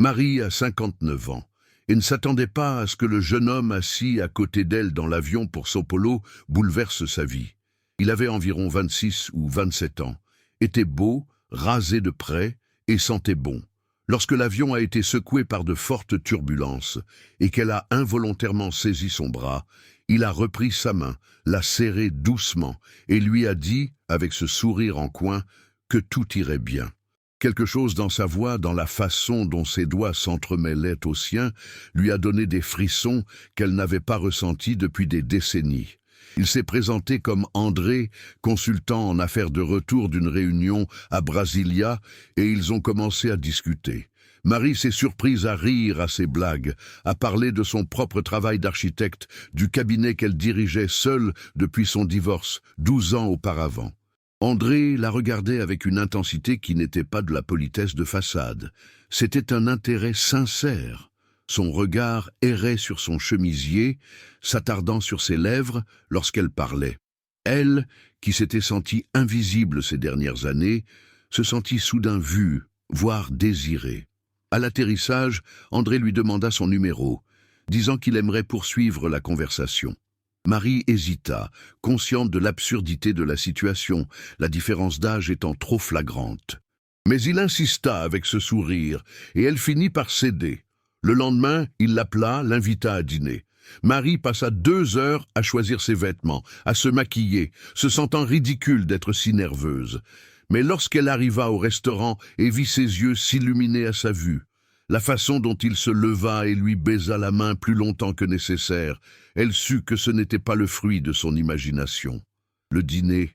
Marie a 59 ans et ne s'attendait pas à ce que le jeune homme assis à côté d'elle dans l'avion pour Sao Paulo bouleverse sa vie. Il avait environ 26 ou 27 ans, était beau, rasé de près et sentait bon. Lorsque l'avion a été secoué par de fortes turbulences et qu'elle a involontairement saisi son bras, il a repris sa main, l'a serrée doucement et lui a dit, avec ce sourire en coin, que tout irait bien. Quelque chose dans sa voix, dans la façon dont ses doigts s'entremêlaient aux siens, lui a donné des frissons qu'elle n'avait pas ressentis depuis des décennies. Il s'est présenté comme André, consultant en affaires de retour d'une réunion à Brasilia, et ils ont commencé à discuter. Marie s'est surprise à rire à ses blagues, à parler de son propre travail d'architecte, du cabinet qu'elle dirigeait seule depuis son divorce, 12 ans auparavant. André la regardait avec une intensité qui n'était pas de la politesse de façade. C'était un intérêt sincère. Son regard errait sur son chemisier, s'attardant sur ses lèvres lorsqu'elle parlait. Elle, qui s'était sentie invisible ces dernières années, se sentit soudain vue, voire désirée. À l'atterrissage, André lui demanda son numéro, disant qu'il aimerait poursuivre la conversation. Marie hésita, consciente de l'absurdité de la situation, la différence d'âge étant trop flagrante. Mais il insista avec ce sourire, et elle finit par céder. Le lendemain, il l'appela, l'invita à dîner. Marie passa 2 heures à choisir ses vêtements, à se maquiller, se sentant ridicule d'être si nerveuse. Mais lorsqu'elle arriva au restaurant et vit ses yeux s'illuminer à sa vue, la façon dont il se leva et lui baisa la main plus longtemps que nécessaire, elle sut que ce n'était pas le fruit de son imagination. Le dîner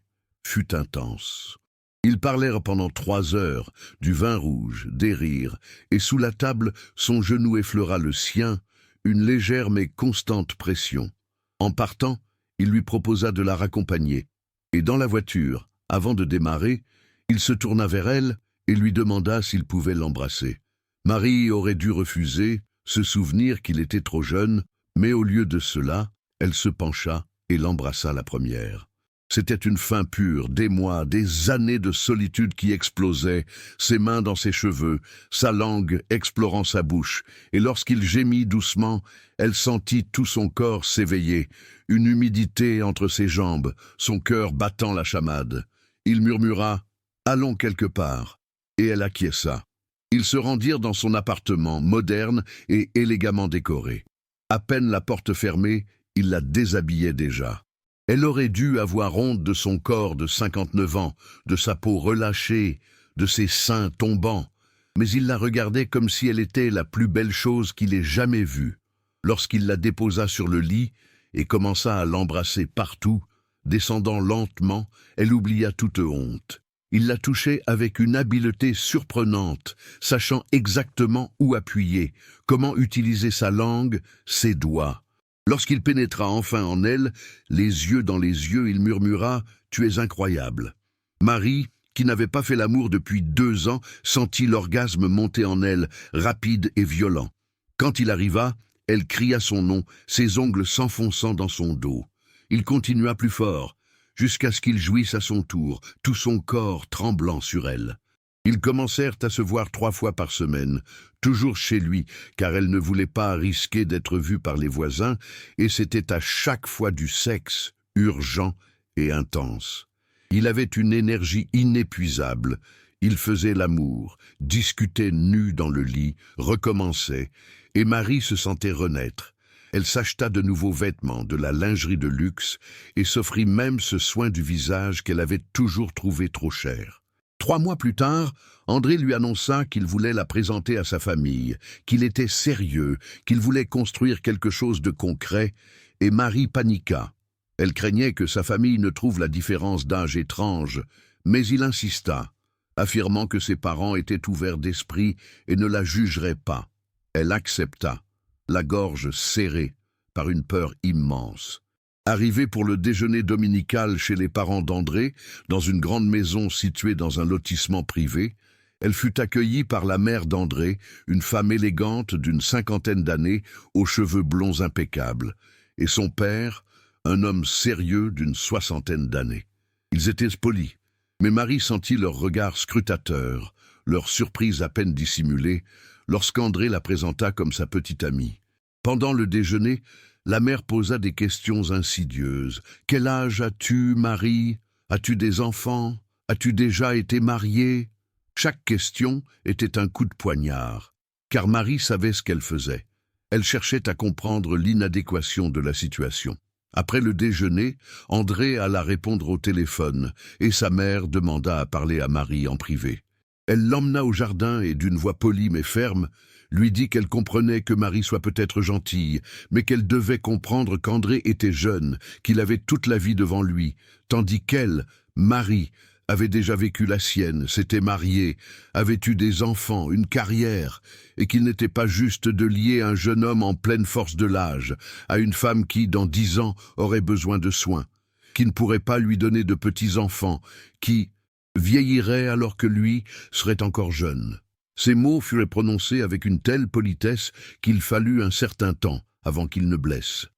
fut intense. Ils parlèrent pendant 3 heures, du vin rouge, des rires, et sous la table, son genou effleura le sien, une légère mais constante pression. En partant, il lui proposa de la raccompagner, et dans la voiture, avant de démarrer, il se tourna vers elle et lui demanda s'il pouvait l'embrasser. Marie aurait dû refuser, se souvenir qu'il était trop jeune, mais au lieu de cela, elle se pencha et l'embrassa la première. C'était une faim pure, des mois, des années de solitude qui explosaient, ses mains dans ses cheveux, sa langue explorant sa bouche, et lorsqu'il gémit doucement, elle sentit tout son corps s'éveiller, une humidité entre ses jambes, son cœur battant la chamade. Il murmura « Allons quelque part », et elle acquiesça. Ils se rendirent dans son appartement, moderne et élégamment décoré. À peine la porte fermée, il la déshabillait déjà. Elle aurait dû avoir honte de son corps de 59 ans, de sa peau relâchée, de ses seins tombants, mais il la regardait comme si elle était la plus belle chose qu'il ait jamais vue. Lorsqu'il la déposa sur le lit et commença à l'embrasser partout, descendant lentement, elle oublia toute honte. Il la touchait avec une habileté surprenante, sachant exactement où appuyer, comment utiliser sa langue, ses doigts. Lorsqu'il pénétra enfin en elle, les yeux dans les yeux, il murmura « Tu es incroyable ». Marie, qui n'avait pas fait l'amour depuis 2 ans, sentit l'orgasme monter en elle, rapide et violent. Quand il arriva, elle cria son nom, ses ongles s'enfonçant dans son dos. Il continua plus fort, jusqu'à ce qu'il jouisse à son tour, tout son corps tremblant sur elle. Ils commencèrent à se voir 3 fois par semaine, toujours chez lui, car elle ne voulait pas risquer d'être vue par les voisins, et c'était à chaque fois du sexe, urgent et intense. Il avait une énergie inépuisable. Il faisait l'amour, discutait nu dans le lit, recommençait, et Marie se sentait renaître. Elle s'acheta de nouveaux vêtements, de la lingerie de luxe, et s'offrit même ce soin du visage qu'elle avait toujours trouvé trop cher. 3 mois plus tard, André lui annonça qu'il voulait la présenter à sa famille, qu'il était sérieux, qu'il voulait construire quelque chose de concret, et Marie paniqua. Elle craignait que sa famille ne trouve la différence d'âge étrange, mais il insista, affirmant que ses parents étaient ouverts d'esprit et ne la jugeraient pas. Elle accepta, la gorge serrée par une peur immense. Arrivée pour le déjeuner dominical chez les parents d'André, dans une grande maison située dans un lotissement privé, elle fut accueillie par la mère d'André, une femme élégante d'une 50aine d'années, aux cheveux blonds impeccables, et son père, un homme sérieux d'une 60aine d'années. Ils étaient polis, mais Marie sentit leur regard scrutateur, leur surprise à peine dissimulée, lorsqu'André la présenta comme sa petite amie. Pendant le déjeuner, la mère posa des questions insidieuses. « Quel âge as-tu, Marie? As-tu des enfants? As-tu déjà été mariée ?» Chaque question était un coup de poignard, car Marie savait ce qu'elle faisait. Elle cherchait à comprendre l'inadéquation de la situation. Après le déjeuner, André alla répondre au téléphone, et sa mère demanda à parler à Marie en privé. Elle l'emmena au jardin et, d'une voix polie mais ferme, lui dit qu'elle comprenait que Marie soit peut-être gentille, mais qu'elle devait comprendre qu'André était jeune, qu'il avait toute la vie devant lui, tandis qu'elle, Marie, avait déjà vécu la sienne, s'était mariée, avait eu des enfants, une carrière, et qu'il n'était pas juste de lier un jeune homme en pleine force de l'âge à une femme qui, dans 10 ans, aurait besoin de soins, qui ne pourrait pas lui donner de petits-enfants, qui vieillirait alors que lui serait encore jeune. Ces mots furent prononcés avec une telle politesse qu'il fallut un certain temps avant qu'il ne blesse.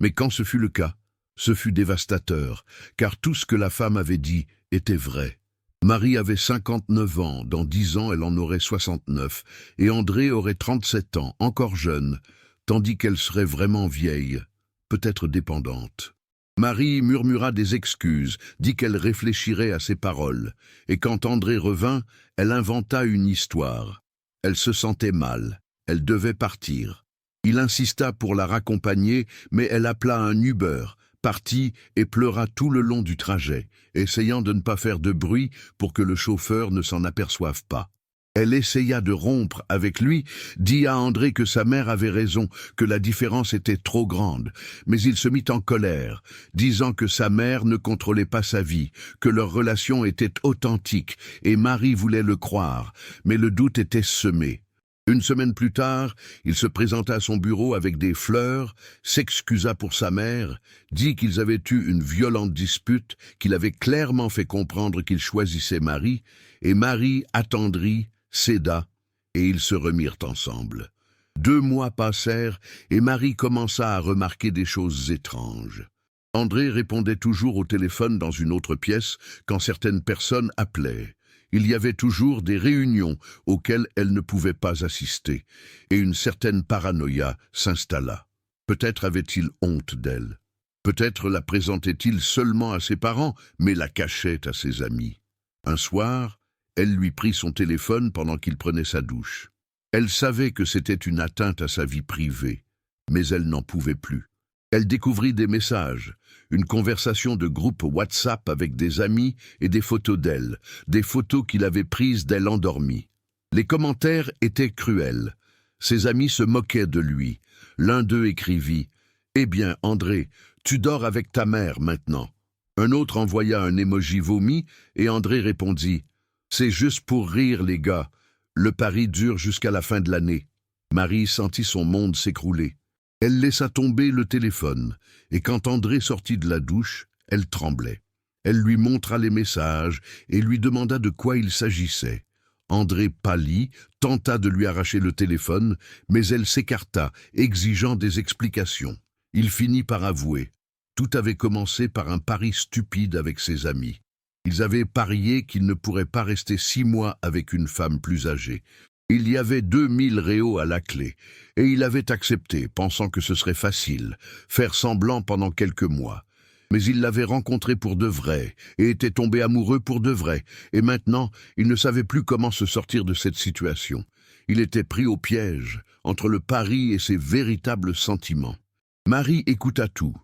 Mais quand ce fut le cas, ce fut dévastateur, car tout ce que la femme avait dit était vrai. Marie avait 59 ans, dans 10 ans elle en aurait 69, et André aurait 37 ans, encore jeune, tandis qu'elle serait vraiment vieille, peut-être dépendante. Marie murmura des excuses, dit qu'elle réfléchirait à ses paroles, et quand André revint, elle inventa une histoire. Elle se sentait mal, elle devait partir. Il insista pour la raccompagner, mais elle appela un Uber, partit et pleura tout le long du trajet, essayant de ne pas faire de bruit pour que le chauffeur ne s'en aperçoive pas. Elle essaya de rompre avec lui, dit à André que sa mère avait raison, que la différence était trop grande, mais il se mit en colère, disant que sa mère ne contrôlait pas sa vie, que leur relation était authentique, et Marie voulait le croire, mais le doute était semé. Une semaine plus tard, il se présenta à son bureau avec des fleurs, s'excusa pour sa mère, dit qu'ils avaient eu une violente dispute, qu'il avait clairement fait comprendre qu'il choisissait Marie, et Marie, attendrie, céda, et ils se remirent ensemble. 2 mois passèrent, et Marie commença à remarquer des choses étranges. André répondait toujours au téléphone dans une autre pièce quand certaines personnes appelaient. Il y avait toujours des réunions auxquelles elle ne pouvait pas assister, et une certaine paranoïa s'installa. Peut-être avait-il honte d'elle. Peut-être la présentait-il seulement à ses parents, mais la cachait à ses amis. Un soir, elle lui prit son téléphone pendant qu'il prenait sa douche. Elle savait que c'était une atteinte à sa vie privée, mais elle n'en pouvait plus. Elle découvrit des messages, une conversation de groupe WhatsApp avec des amis et des photos d'elle, des photos qu'il avait prises d'elle endormie. Les commentaires étaient cruels. Ses amis se moquaient de lui. L'un d'eux écrivit « Eh bien, André, tu dors avec ta mère maintenant ». Un autre envoya un emoji vomi et André répondit « C'est juste pour rire, les gars. Le pari dure jusqu'à la fin de l'année. » Marie sentit son monde s'écrouler. Elle laissa tomber le téléphone, et quand André sortit de la douche, elle tremblait. Elle lui montra les messages et lui demanda de quoi il s'agissait. André pâlit, tenta de lui arracher le téléphone, mais elle s'écarta, exigeant des explications. Il finit par avouer. Tout avait commencé par un pari stupide avec ses amis. Ils avaient parié qu'il ne pourrait pas rester 6 mois avec une femme plus âgée. Il y avait 2000 réaux à la clé, et il avait accepté, pensant que ce serait facile, faire semblant pendant quelques mois. Mais il l'avait rencontrée pour de vrai, et était tombé amoureux pour de vrai, et maintenant, il ne savait plus comment se sortir de cette situation. Il était pris au piège, entre le pari et ses véritables sentiments. Marie écouta tout,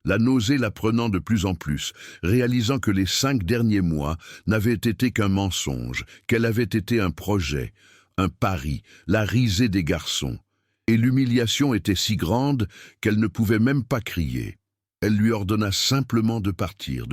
la nausée la prenant de plus en plus, réalisant que les 5 derniers mois n'avaient été qu'un mensonge, qu'elle avait été un projet, un pari, la risée des garçons. Et l'humiliation était si grande qu'elle ne pouvait même pas crier. Elle lui ordonna simplement de partir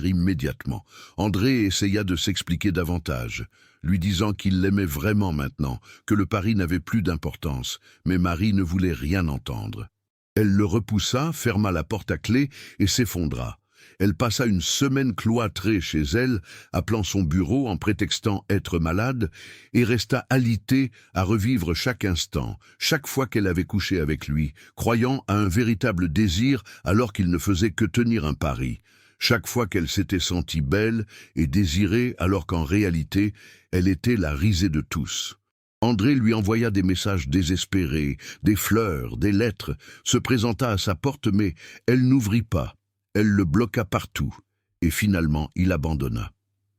immédiatement. André essaya de s'expliquer davantage, lui disant qu'il l'aimait vraiment maintenant, que le pari n'avait plus d'importance, mais Marie ne voulait rien entendre. Elle le repoussa, ferma la porte à clé et s'effondra. Elle passa une semaine cloîtrée chez elle, appelant son bureau en prétextant être malade, et resta alitée à revivre chaque instant, chaque fois qu'elle avait couché avec lui, croyant à un véritable désir alors qu'il ne faisait que tenir un pari, chaque fois qu'elle s'était sentie belle et désirée alors qu'en réalité, elle était la risée de tous. André lui envoya des messages désespérés, des fleurs, des lettres, se présenta à sa porte, mais elle n'ouvrit pas. Elle le bloqua partout, et finalement il abandonna.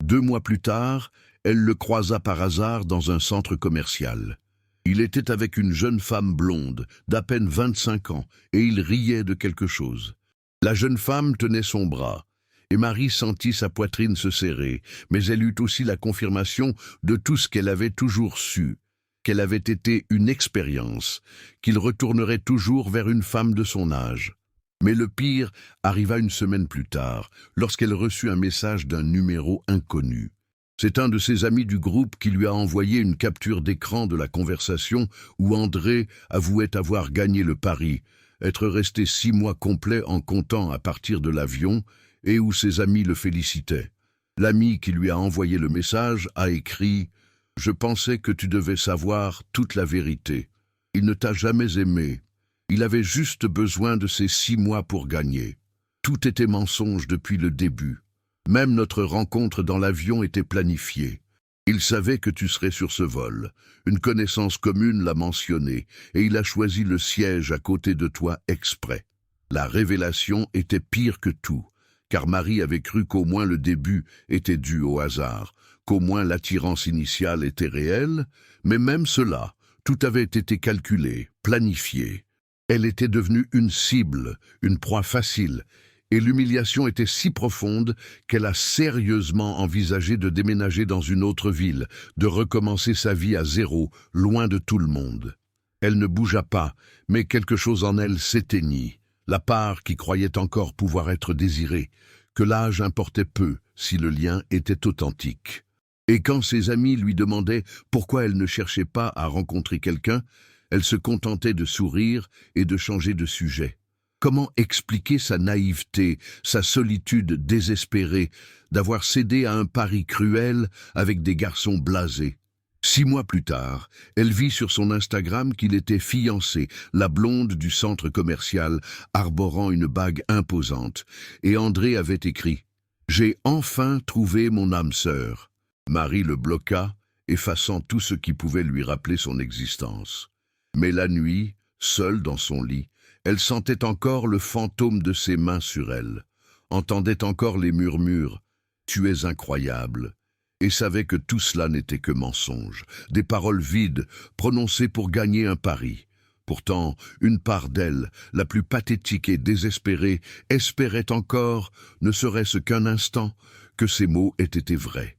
2 mois plus tard, elle le croisa par hasard dans un centre commercial. Il était avec une jeune femme blonde, d'à peine 25 ans, et il riait de quelque chose. La jeune femme tenait son bras, et Marie sentit sa poitrine se serrer, mais elle eut aussi la confirmation de tout ce qu'elle avait toujours su, qu'elle avait été une expérience, qu'il retournerait toujours vers une femme de son âge. Mais le pire arriva une semaine plus tard, lorsqu'elle reçut un message d'un numéro inconnu. C'est un de ses amis du groupe qui lui a envoyé une capture d'écran de la conversation où André avouait avoir gagné le pari, être resté 6 mois complets en comptant à partir de l'avion, et où ses amis le félicitaient. L'ami qui lui a envoyé le message a écrit « Je pensais que tu devais savoir toute la vérité. Il ne t'a jamais aimé. Il avait juste besoin de ces 6 mois pour gagner. Tout était mensonge depuis le début. Même notre rencontre dans l'avion était planifiée. Il savait que tu serais sur ce vol. Une connaissance commune l'a mentionné, et il a choisi le siège à côté de toi exprès. La révélation était pire que tout, car Marie avait cru qu'au moins le début était dû au hasard, qu'au moins l'attirance initiale était réelle, mais même cela, tout avait été calculé, planifié. Elle était devenue une cible, une proie facile, et l'humiliation était si profonde qu'elle a sérieusement envisagé de déménager dans une autre ville, de recommencer sa vie à zéro, loin de tout le monde. Elle ne bougea pas, mais quelque chose en elle s'éteignit, la part qui croyait encore pouvoir être désirée, que l'âge importait peu si le lien était authentique. Et quand ses amis lui demandaient pourquoi elle ne cherchait pas à rencontrer quelqu'un, elle se contentait de sourire et de changer de sujet. Comment expliquer sa naïveté, sa solitude désespérée, d'avoir cédé à un pari cruel avec des garçons blasés? 6 mois plus tard, elle vit sur son Instagram qu'il était fiancé, la blonde du centre commercial, arborant une bague imposante, et André avait écrit « J'ai enfin trouvé mon âme sœur ». Marie le bloqua, effaçant tout ce qui pouvait lui rappeler son existence. Mais la nuit, seule dans son lit, elle sentait encore le fantôme de ses mains sur elle, entendait encore les murmures « Tu es incroyable » et savait que tout cela n'était que mensonge, des paroles vides prononcées pour gagner un pari. Pourtant, une part d'elle, la plus pathétique et désespérée, espérait encore, ne serait-ce qu'un instant, que ces mots aient été vrais.